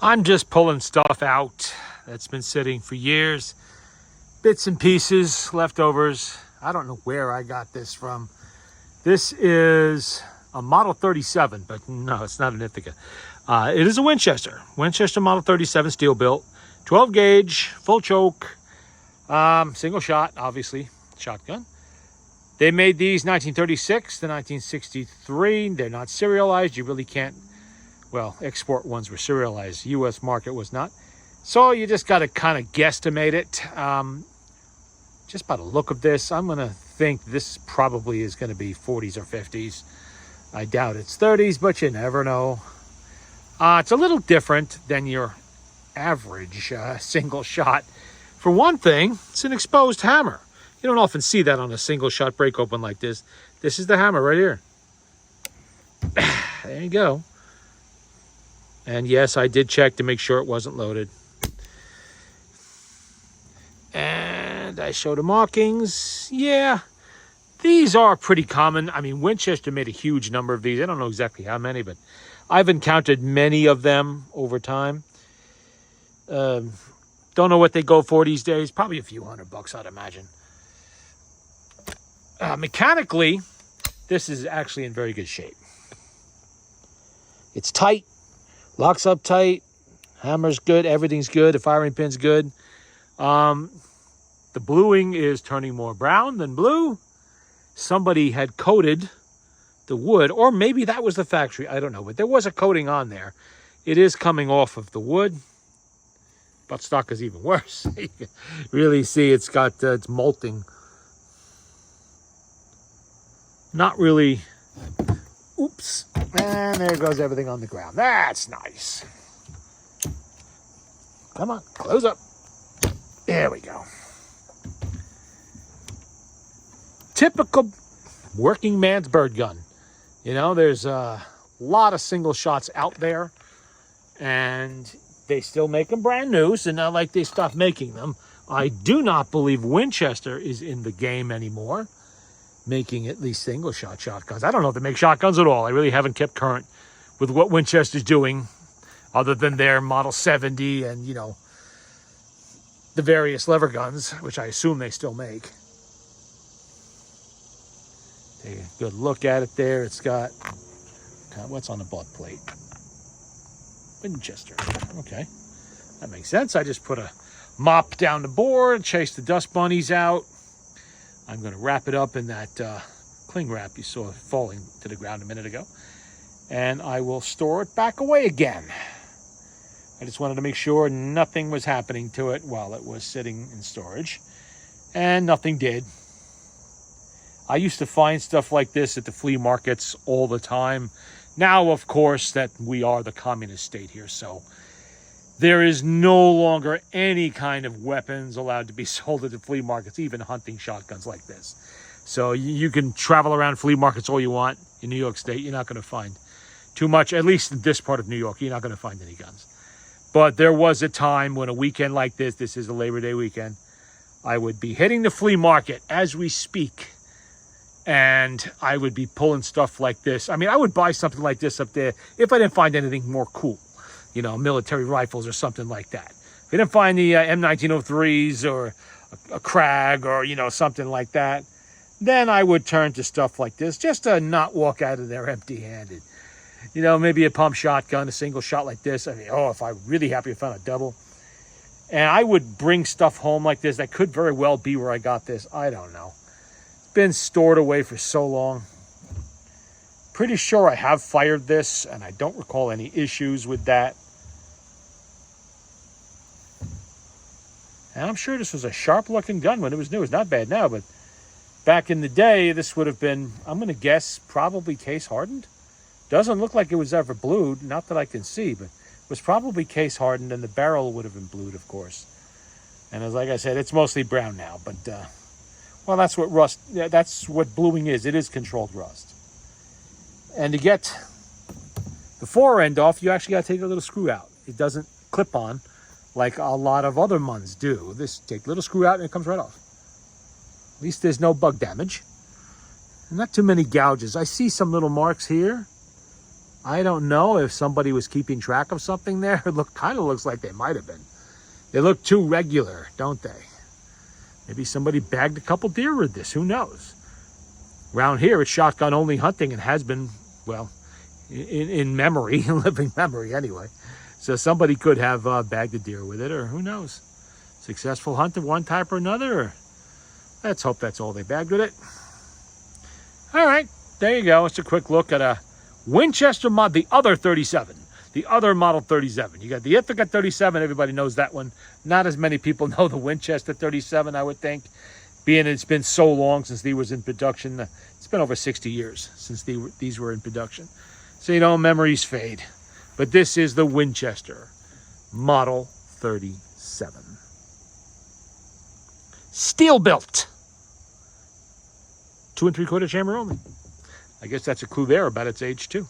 I'm just pulling stuff out that's been sitting for years. Bits and pieces, leftovers. I don't know where I got this from. This is a Model 37, but no, it's not an Ithaca. It is a Winchester Model 37 steel built, 12 gauge, full choke, single shot, obviously, shotgun. They made these 1936 to 1963. They're not serialized. You really can't, well, export ones were serialized. U.S. market was not. So you just got to kind of guesstimate it. Just by the look of this, I'm going to think this probably is going to be 40s or 50s. I doubt it's 30s, but you never know. It's a little different than your average single shot. For one thing, it's an exposed hammer. You don't often see that on a single shot break open like this. This is the hammer right here. There you go. And yes, I did check to make sure it wasn't loaded. And I show the markings. Yeah, these are pretty common. I mean, Winchester made a huge number of these. I don't know exactly how many, but I've encountered many of them over time. Don't know what they go for these days. Probably a few $100, I'd imagine. Mechanically, this is actually in very good shape. It's tight, locks up tight, hammer's good, everything's good, the firing pin's good. The bluing is turning more brown than blue. Somebody had coated the wood, or maybe that was the factory, I don't know, but there was a coating on there. It is coming off of the wood. Buttstock is even worse. You can really see it's got, it's molting. Not really. Oops. And there goes everything on the ground. That's nice. Come on, close up. There we go. Typical working man's bird gun. You know, there's a lot of single shots out there, and they still make them brand new, so not like they stopped making them. I do not believe Winchester is in the game anymore, making at least single shot shotguns. I don't know if they make shotguns at all. I really haven't kept current with what Winchester's doing, other than their Model 70 and, you know, the various lever guns, which I assume they still make. Take a good look at it there. It's got, what's on the butt plate? Winchester. Okay, that makes sense. I just put a mop down the board, chase the dust bunnies out. I'm going to wrap it up in that cling wrap you saw falling to the ground a minute ago. And I will store it back away again. I just wanted to make sure nothing was happening to it while it was sitting in storage. And nothing did. I used to find stuff like this at the flea markets all the time. Now, of course, that we are the communist state here, so there is no longer any kind of weapons allowed to be sold at the flea markets, even hunting shotguns like this. So you can travel around flea markets all you want in New York State. You're not going to find too much, at least in this part of New York. You're not going to find any guns. But there was a time when a weekend like this is a Labor Day weekend, I would be hitting the flea market as we speak. And I would be pulling stuff like this. I mean, I would buy something like this up there if I didn't find anything more cool. You know, military rifles or something like that. If I didn't find the M1903s or a Krag or, you know, something like that, then I would turn to stuff like this just to not walk out of there empty-handed. You know, maybe a pump shotgun, a single shot like this. I mean, oh, if I'm really happy I found a double. And I would bring stuff home like this that could very well be where I got this. I don't know. Been stored away for so long. Pretty sure I have fired this, and I don't recall any issues with that. And I'm sure this was a sharp-looking gun when it was new. It's not bad now, but back in the day, this would have been, I'm going to guess, probably case-hardened. Doesn't look like it was ever blued, not that I can see, but it was probably case-hardened, and the barrel would have been blued, of course. And as like I said, it's mostly brown now, but well, that's what rust, that's what bluing is. It is controlled rust. And to get the fore end off, you actually got to take a little screw out. It doesn't clip on like a lot of other Muns do. This, take a little screw out and it comes right off. At least there's no bug damage. And not too many gouges. I see some little marks here. I don't know if somebody was keeping track of something there. It kind of looks like they might have been. They look too regular, don't they? Maybe somebody bagged a couple deer with this. Who knows? Around here, it's shotgun only hunting and has been, well, in memory, living memory anyway. So somebody could have bagged a deer with it, or who knows? Successful hunt of one type or another. Or let's hope that's all they bagged with it. All right, there you go. It's a quick look at a Winchester Model, the other 37. The other Model 37. You got the Ithaca 37. Everybody knows that one. Not as many people know the Winchester 37, I would think. Being it's been so long since these was in production. It's been over 60 years since these were in production. So, you know, memories fade. But this is the Winchester Model 37. Steel built. 2 3/4 chamber only. I guess that's a clue there about its age too.